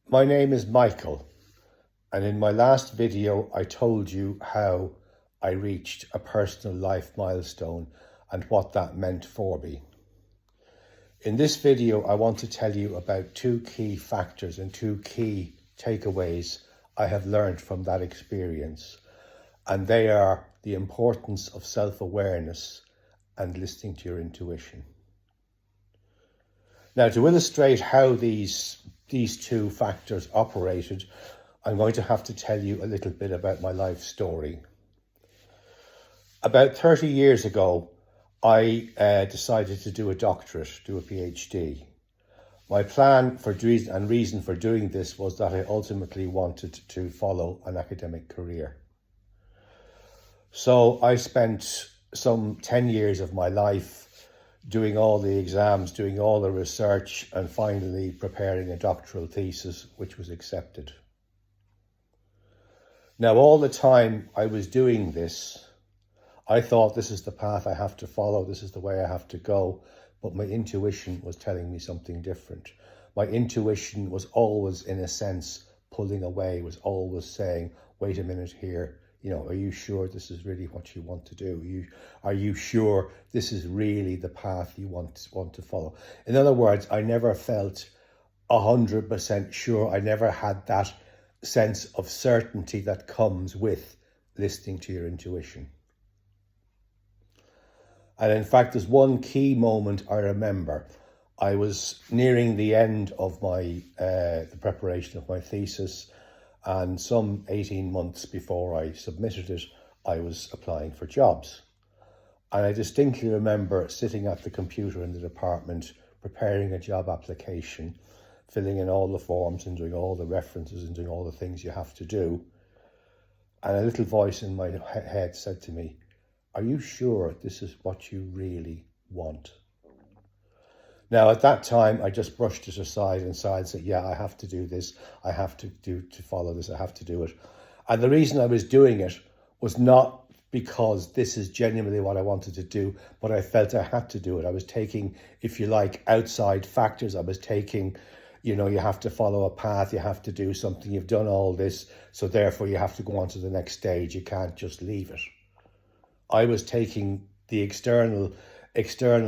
My name is Michael, and in my last video I told you how I reached a personal life milestone and what that meant for me. In this video I want to tell you about two key factors and two key takeaways I have learned from that experience, and they are the importance of self-awareness and listening to your intuition. Now, to illustrate how these two factors operated, I'm going to have to tell you a little bit about my life story. About 30 years ago, I decided to do a doctorate, do a PhD. My plan for and reason for doing this was that I ultimately wanted to follow an academic career. So I spent some 10 years of my life doing all the exams, doing all the research, and finally preparing a doctoral thesis, which was accepted. Now, all the time I was doing this, I thought this is the path I have to follow, this is the way I have to go, but my intuition was telling me something different. My intuition was always, in a sense, pulling away, was always saying, wait a minute here, are you sure this is really what you want to do? Are you sure this is really the path you want to follow? In other words, I never felt 100% sure. I never had that sense of certainty that comes with listening to your intuition. And in fact, there's one key moment I remember. I was nearing the end of my the preparation of my thesis, and some 18 months before I submitted it, I was applying for jobs. And I distinctly remember sitting at the computer in the department, preparing a job application, filling in all the forms and doing all the references and doing all the things you have to do. And a little voice in my head said to me, are you sure this is what you really want? Now, at that time, I just brushed it aside and said, yeah, I have to do this. I have to follow this. I have to do it. And the reason I was doing it was not because this is genuinely what I wanted to do, but I felt I had to do it. I was taking, if you like, outside factors. I was taking, you have to follow a path. You have to do something. You've done all this. So therefore, you have to go on to the next stage. You can't just leave it. I was taking the external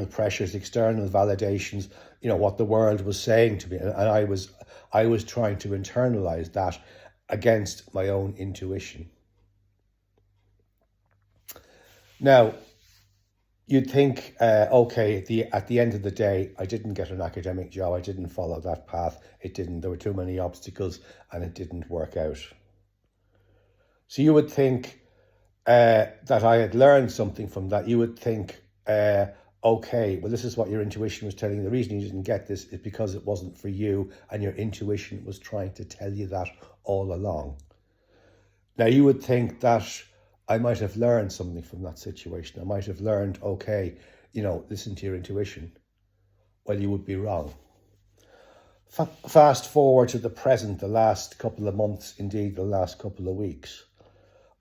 pressures, external validations, what the world was saying to me. And I was trying to internalize that against my own intuition. Now, you'd think, okay, at the end of the day, I didn't get an academic job. I didn't follow that path. There were too many obstacles and it didn't work out. So you would think that I had learned something from that. You would think, okay, well, this is what your intuition was telling you. The reason you didn't get this is because it wasn't for you, and your intuition was trying to tell you that all along. Now, you would think that I might have learned something from that situation. I might have learned, okay, listen to your intuition. Well, you would be wrong. Fast forward to the present, the last couple of months, indeed the last couple of weeks.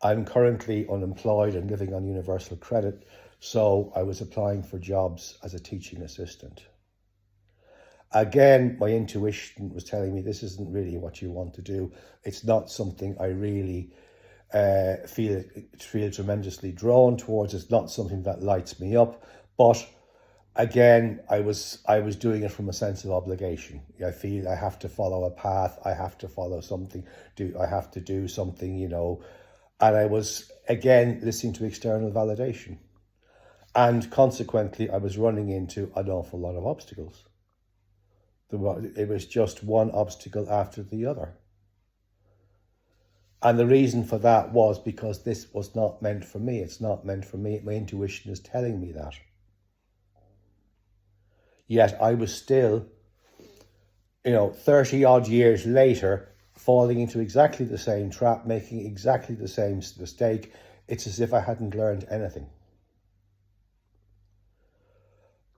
I'm currently unemployed and living on universal credit, so I was applying for jobs as a teaching assistant. Again, my intuition was telling me this isn't really what you want to do. It's not something I really feel tremendously drawn towards. It's not something that lights me up. But again, I was doing it from a sense of obligation. I feel I have to follow a path. I have to follow something. I have to do something, And I was, again, listening to external validation. And consequently, I was running into an awful lot of obstacles. It was just one obstacle after the other. And the reason for that was because this was not meant for me. It's not meant for me. My intuition is telling me that. Yet I was still, 30 odd years later, falling into exactly the same trap, making exactly the same mistake. It's as if I hadn't learned anything.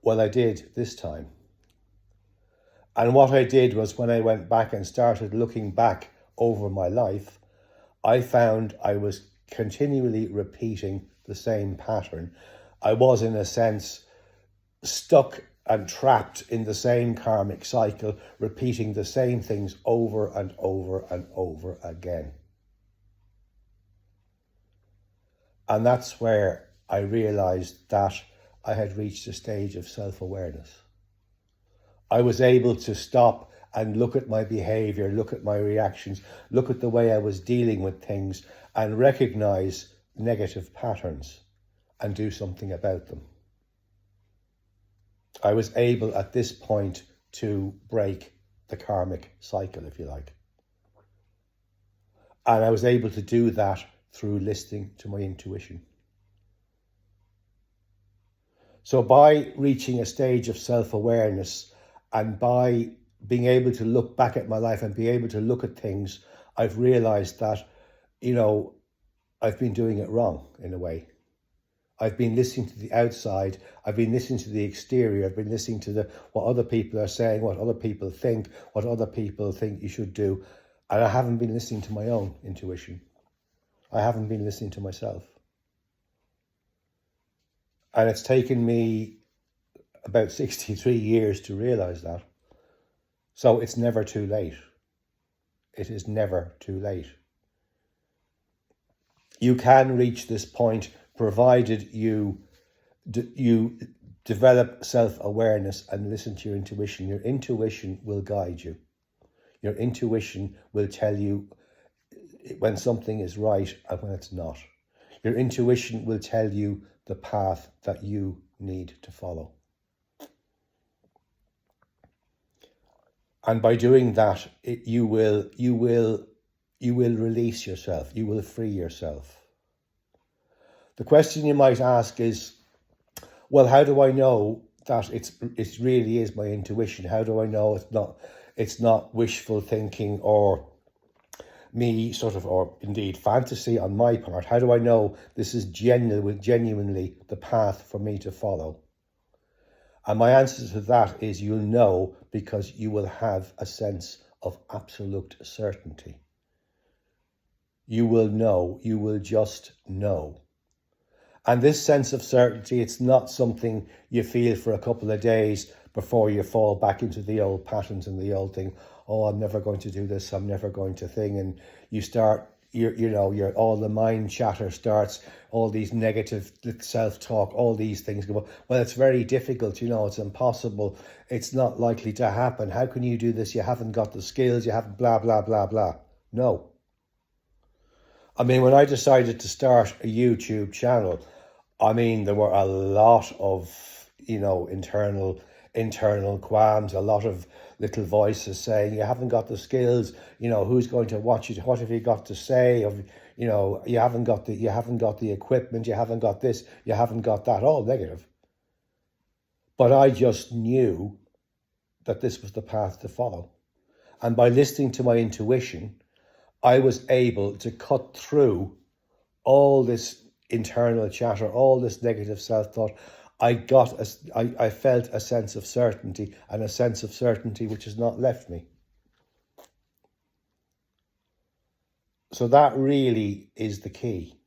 Well, I did this time. And what I did was, when I went back and started looking back over my life, I found I was continually repeating the same pattern. I was, in a sense, stuck and trapped in the same karmic cycle, repeating the same things over and over and over again. And that's where I realized that I had reached a stage of self-awareness. I was able to stop and look at my behavior, look at my reactions, look at the way I was dealing with things, and recognize negative patterns and do something about them. I was able at this point to break the karmic cycle, if you like. And I was able to do that through listening to my intuition. So by reaching a stage of self-awareness and by being able to look back at my life and be able to look at things, I've realized that, I've been doing it wrong in a way. I've been listening to the outside. I've been listening to the exterior. I've been listening to what other people are saying, what other people think, what other people think you should do. And I haven't been listening to my own intuition. I haven't been listening to myself. And it's taken me about 63 years to realize that. So it's never too late. It is never too late. You can reach this point provided you develop self-awareness and listen to your intuition. Your intuition will guide you. Your intuition will tell you when something is right and when it's not. Your intuition will tell you the path that you need to follow. And by doing that, you will release yourself. You will free yourself. The question you might ask is, well, how do I know that it really is my intuition? How do I know it's not wishful thinking or me or indeed fantasy on my part? How do I know this is genuinely the path for me to follow? And my answer to that is you'll know because you will have a sense of absolute certainty. You will know, you will just know. And this sense of certainty, it's not something you feel for a couple of days before you fall back into the old patterns and the old thing. Oh, I'm never going to do this, I'm never going to thing. And you start, all the mind chatter starts, all these negative self-talk, all these things go, well, it's very difficult, it's impossible. It's not likely to happen. How can you do this? You haven't got the skills, you haven't blah, blah, blah, blah. No. I mean, when I decided to start a YouTube channel, there were a lot of, internal qualms, a lot of little voices saying, you haven't got the skills, who's going to watch it? What have you got to say? You haven't got the equipment, you haven't got this, you haven't got that, all negative. But I just knew that this was the path to follow. And by listening to my intuition, I was able to cut through all this internal chatter, all this negative self-thought. I felt a sense of certainty, and a sense of certainty which has not left me. So that really is the key.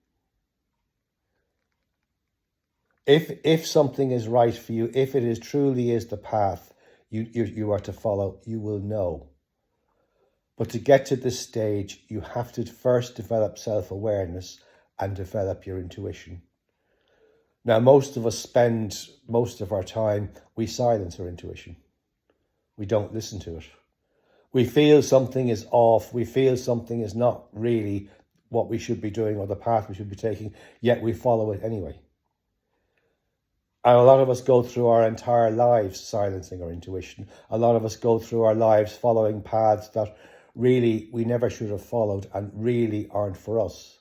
If something is right for you, if it is truly is the path you are to follow, you will know. But to get to this stage, you have to first develop self-awareness and develop your intuition. Now, most of us spend most of our time, we silence our intuition. We don't listen to it. We feel something is off. We feel something is not really what we should be doing or the path we should be taking, yet we follow it anyway. And a lot of us go through our entire lives silencing our intuition. A lot of us go through our lives following paths that really we never should have followed and really aren't for us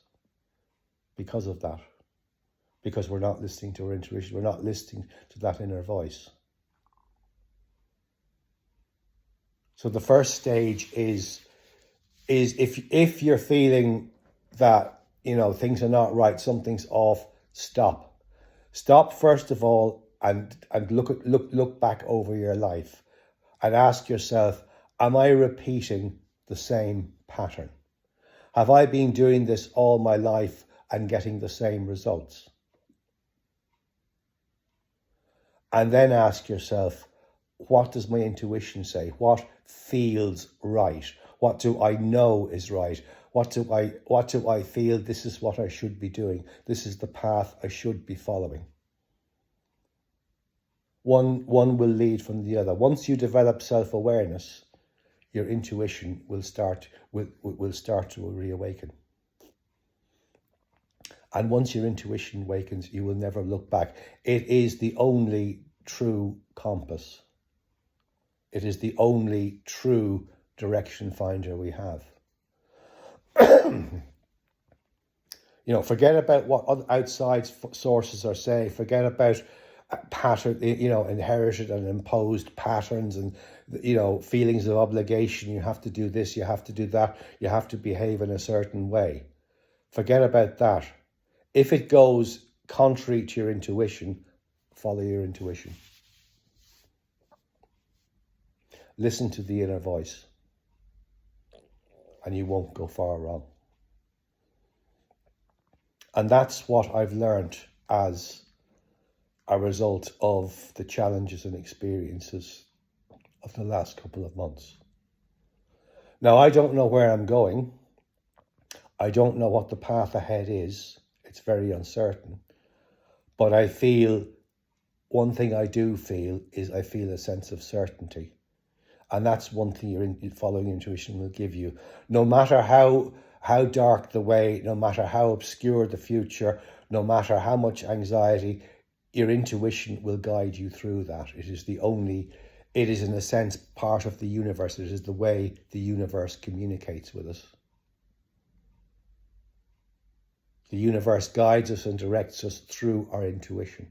because of that. Because we're not listening to our intuition, we're not listening to that inner voice. So the first stage is if you're feeling that, things are not right, something's off, stop. Stop first of all and look back over your life and ask yourself, am I repeating the same pattern? Have I been doing this all my life and getting the same results? And then ask yourself, what does my intuition say? What feels right? What do I know is right? What do I feel this is what I should be doing? This is the path I should be following. One will lead from the other. Once you develop self-awareness, your intuition will start to reawaken. And once your intuition awakens, you will never look back. It is the only true compass. It is the only true direction finder we have. Forget about what other outside sources are saying. Forget about pattern, inherited and imposed patterns and, feelings of obligation. You have to do this, you have to do that, you have to behave in a certain way. Forget about that. If it goes contrary to your intuition, follow your intuition. Listen to the inner voice, and you won't go far wrong. And that's what I've learned as a result of the challenges and experiences of the last couple of months. Now, I don't know where I'm going. I don't know what the path ahead is. It's very uncertain. But I feel, one thing I do feel is I feel a sense of certainty. And that's one thing your following intuition will give you. No matter how dark the way, no matter how obscure the future, no matter how much anxiety, your intuition will guide you through that. It is in a sense part of the universe. It is the way the universe communicates with us. The universe guides us and directs us through our intuition.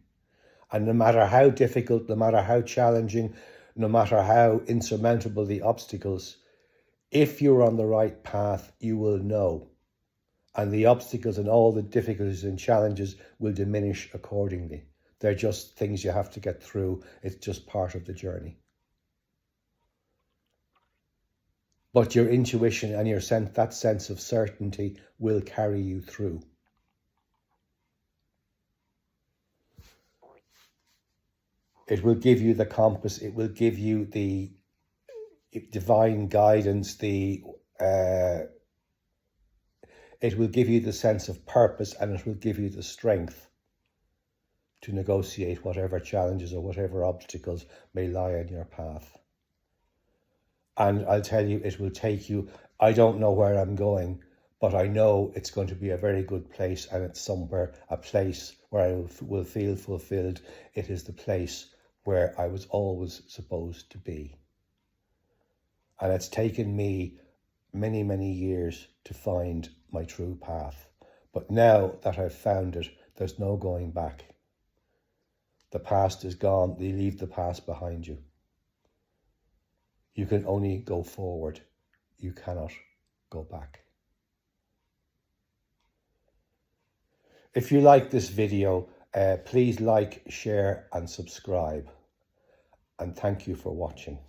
And no matter how difficult, no matter how challenging, no matter how insurmountable the obstacles, if you're on the right path, you will know. And the obstacles and all the difficulties and challenges will diminish accordingly. They're just things you have to get through. It's just part of the journey. But your intuition and that sense of certainty will carry you through. It will give you the compass. It will give you the divine guidance. It will give you the sense of purpose, and it will give you the strength to negotiate whatever challenges or whatever obstacles may lie in your path. And I'll tell you, it will take you, I don't know where I'm going, but I know it's going to be a very good place, and it's somewhere, a place where I will feel fulfilled. It is the place where I was always supposed to be. And it's taken me many, many years to find my true path. But now that I've found it, there's no going back. The past is gone. You leave the past behind you. You can only go forward. You cannot go back. If you like this video, please like, share and subscribe. And thank you for watching.